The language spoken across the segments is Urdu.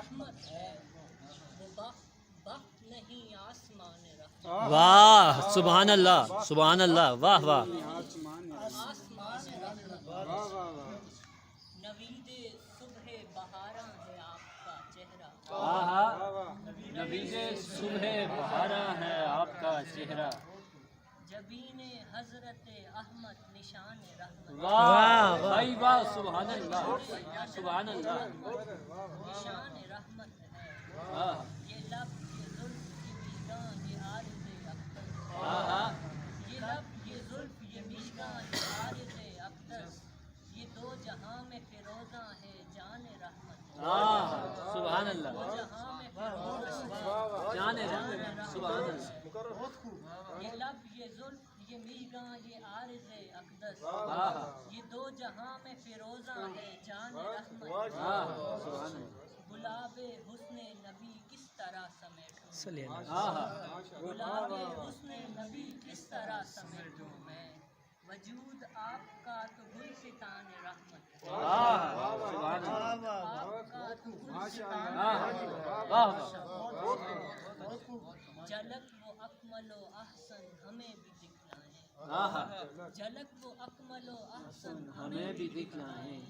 رحمت ہے، وہ وقت نہیں آسمان رحمت، واہ سبحان اللہ سبحان اللہ، واہ واہ آسمان رحمت، نوید صبح بہاراں ہے آپ کا چہرہ، نبی صبح بہاراں ہے آپ کا چہرہ، جبین حضرت احمد نشان رحمت، واہ بھائی واہ سبحان اللہ سبحان اللہ، نشان رحمت ہے، واہ یہ لب یہ زلف یہ مشکاں یہ عارض اقدس، یہ لب یہ زلف یہ مشکاں یہ عارض اقدس، یہ دو جہاں میں فیروزاں ہے جان رحمت، سبحان اللہ دو جہاں میں فیروزاں ہے جان رحمت، سبحان اللہ، یہ لب یہ زلف یہ مشکاں یہ عارض اقدس، یہ دو جہاں میں فیروزاں ہے جان رحمت، سبحان اللہ، گلاب حسن نبی کس طرح سمیٹوں، واہ گلاب حسن نبی کس طرح سمیٹوں میں، وجود آپ کا تو گلستان رحمت ہے، سبحان اللہ، آپ کا تو گلستان واہ جھلک وہ اکمل و احسن ہمیں بھی دکھلائیں، جھلک وہ اکمل و احسن ہمیں بھی دکھلائیں،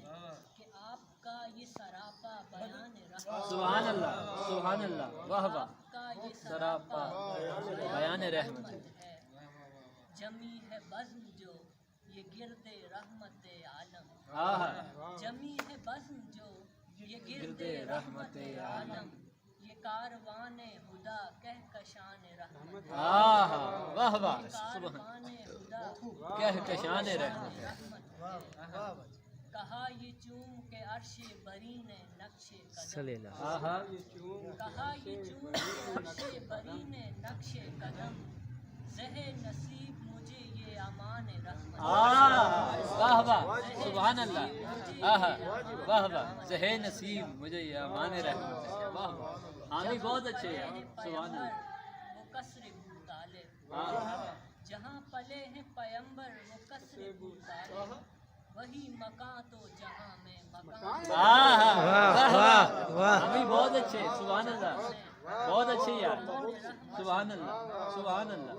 کہ آپ کا یہ سراپا بیان رحمت، سبحان اللہ سبحان اللہ، واہ واہ آپ کا یہ سراپا بیان رحمت ہے، ہے، جمی ہے بزم جو یہ گرد رحمت عالم، جمی ہے بزم جو یہ گرد رحمت عالم، یہ کاروان خدا کہکشان رحمت، واہ واہ کاروان خدا کہکشان رحمت، رحمت ہے، کہا یہ چوم کے عرش برین نقش قدم، کہا یہ چوم کے عرش برین نقش قدم، زہ نصیب مجھے یہ امان رحمت، واہ واہ سبحان اللہ، واہ واہ زہ نصیب مجھے یہ امان رحمت ہے، واہ واہ آمین بہت اچھے ہیں، سبحان اللہ، وہ کسر بو طالب، جہاں پلے ہیں پیمبر وہ کسر بو طالب، وہی مکان تو جہاں میں مکان، آمین بہت اچھے، سبحان اللہ بہت اچھے یار، سبحان اللہ سبحان اللہ،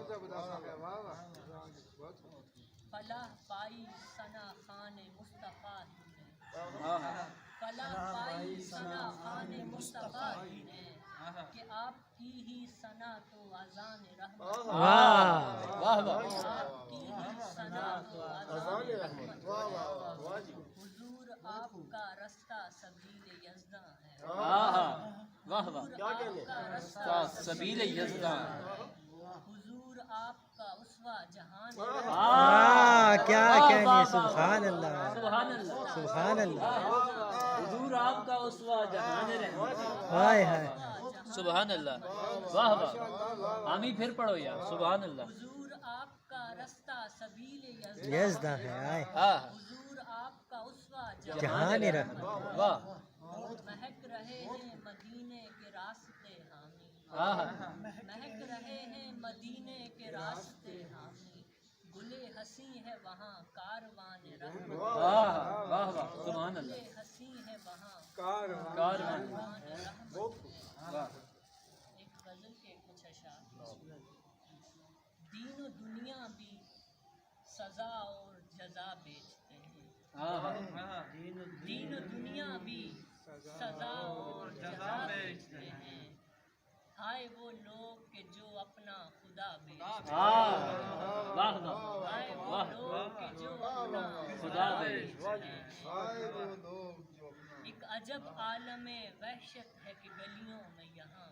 فلاح پائی ثنا خان مصطفیٰ ہی نے، فلاح پائی ثنا خان مصطفیٰ ہی نے، کہ آپ کی ہی ثنا تو اذان رحمت، واہ واہ آپ کی ہی ثنا تو اذان رحمت، حضور آپ کا رستہ سبیل یزداں ہے، واہ واہ حضور آپ کا رستہ سبیل یزداں، حضور آپ کا اسوہ جہان کیا کہنے، سبحان اللہ سبحان اللہ سبحان اللہ، حضور آپ کا اسوہ جہان رحمت، ہائے ہائے، سبحان اللہ، واہ واہ آمین پھر پڑھو یار، سبحان اللہ، حضور آپ کا رستہ سبیل یزدہ ہے آئے، حضور آپ کا اسوہ جہان رحمت، واہ مہک رہے ہیں مدینے کے راستے حامی، مہک رہے ہیں مدینے کے راستے حامی، گلے ہنسی ہے وہاں کاروان رحمت، واہ واہ واہ سبحان اللہ، گلے ہنسی ہے وہاں کاروان کاروان رحمت ہے، واہ ایک غزل کے کچھ اشعار، دین و دنیا بھی سزا اور جزا بیچتے ہیں، دین و دنیا بھی سزا اور جزا بیچتے ہیں، ہائے وہ لوگ کہ جو اپنا خدا بیچتے ہیں، واہ واہ ہائے وہ لوگ کہ جو اپنا خدا بیچتے ہیں، ایک عجب عالم وحشت ہے کہ گلیوں میں یہاں،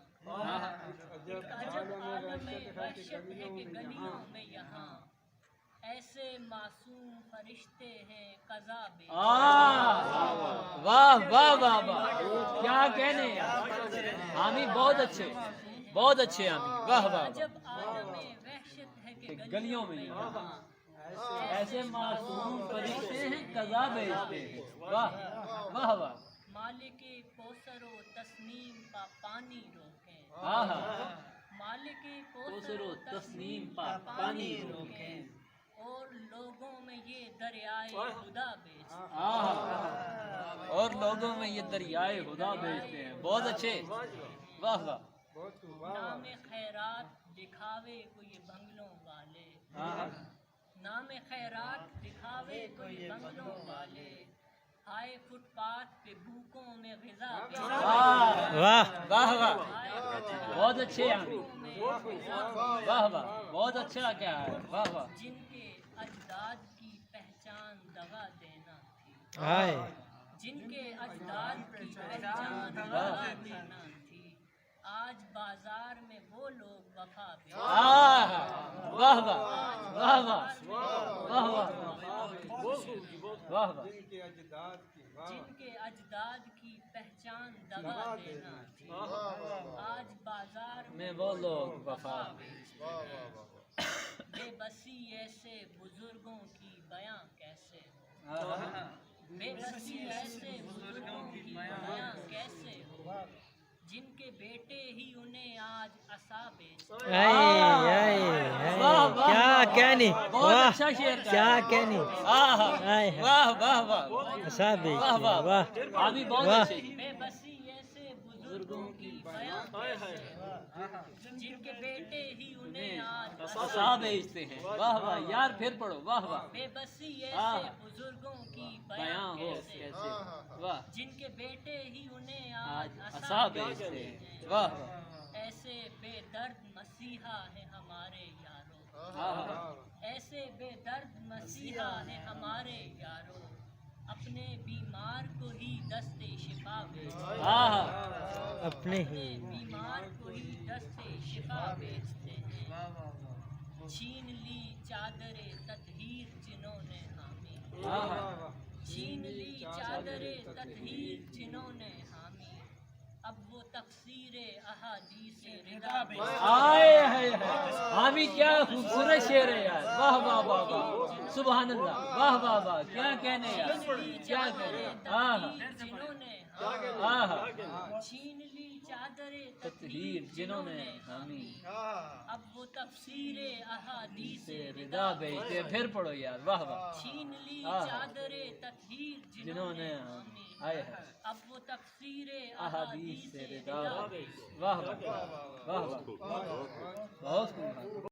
ایک عجب عالم وحشت ہے کہ گلیوں میں یہاں، ایسے معصوم فرشتے ہیں قضا بیچتے ہیں، واہ واہ واہ واہ کیا کہنے یار، آمین بہت اچھے آمین، واہ واہ عجب عالم وحشت ہے کہ گلیوں میں یہاں، ایسے معصوم فرشتے ہیں قضا بیچتے ہیں، واہ واہ واہ، مالک کوثر و تسنیم کا پانی روکیں، مالک کوثر و تسنیم کا پانی روکیں، اور لوگوں میں یہ دریائے خدا بیچتے اور لوگوں میں یہ دریائے خدا بھیجتے ہیں. بہت اچھے. واہ واہ. نام خیرات دکھاوے کو یہ بنگلوں والے نام خیرات دکھاوے کو یہ بنگلوں والے ہائے فٹ پاتھ پہ بھوکوں میں غذا واہ واہ واہ. بہت اچھے ہیں. واہ واہ. بہت اچھا کیا ہے. واہ واہ. جن کے اجداد کی پہچان دغا دینا تھی آئے جن کے اجداد کی پہچان دغا دینا تھی آج بازار میں وہ لوگ وفا پہ واہ واہ واہ واہ واہ واہ واہ واہ. جن کے اجداد کی پہچان دغا دینا تھی آج بازار میں وہ لوگ وفا. بے بسی ایسے بزرگوں کی بیاں کیسے ہو بے بسی ایسے بزرگوں کی بیاں کیسے ہو جن کے بیٹے ہی انہیں آج عصا بیچتے کیا کہنی بہت واہ اچھا شعر کیا کہنی آئے واہ واہ واہ. صاحب واہ واہ. واہ ابھی بہت واہ. اچھے. بے بسی ایسے بزرگوں کی بیاں کیسے ہو جن کے بیٹے ہی انہیں آج عصا بیچتے ہیں. واہ واہ یار. پھر پڑھو. واہ واہ. بے بسی ایسے بزرگوں کی بیاں بیاں ہو کیسے کیسے. واہ. جن کے بیٹے ہی انہیں آج آج عصا عصا بیچتے بیچتے ہیں. ہیں واہ واہ. ایسے بے درد مسیحا ہے ہمارے یارو واہ. ایسے بے درد مسیحا ہے ہمارے یارو اپنے بیمار کو ہی دستے شفا بیچتے ہیں اپنے ہی بیمار کو ہی دستے شفا بیچتے ہیں چھین لی چادر تطہیر جنہوں نے حامی چھین لی چادر تطہیر جنہوں نے حامی اب وہ تفسیر احادیث رضا آئے ہے. حامی کیا خوبصورت شعر ہے یار. واہ واہ واہ واہ. سبحان اللہ. واہ واہ واہ. کیا کہنے یار. کیا کہنے. جنہوں نے چھین لی چادر تطہیر جنہوں نے حامی اب وہ تفسیر احادیث رضا بیچتے ہیں. پھر پڑھو یار. واہ واہ. چھین لی چادر تطہیر جنہوں نے حامی آئے ہے اب وہ تفسیر احادیث احادیث رضا. واہ واہ واہ واہ. بہت خوب.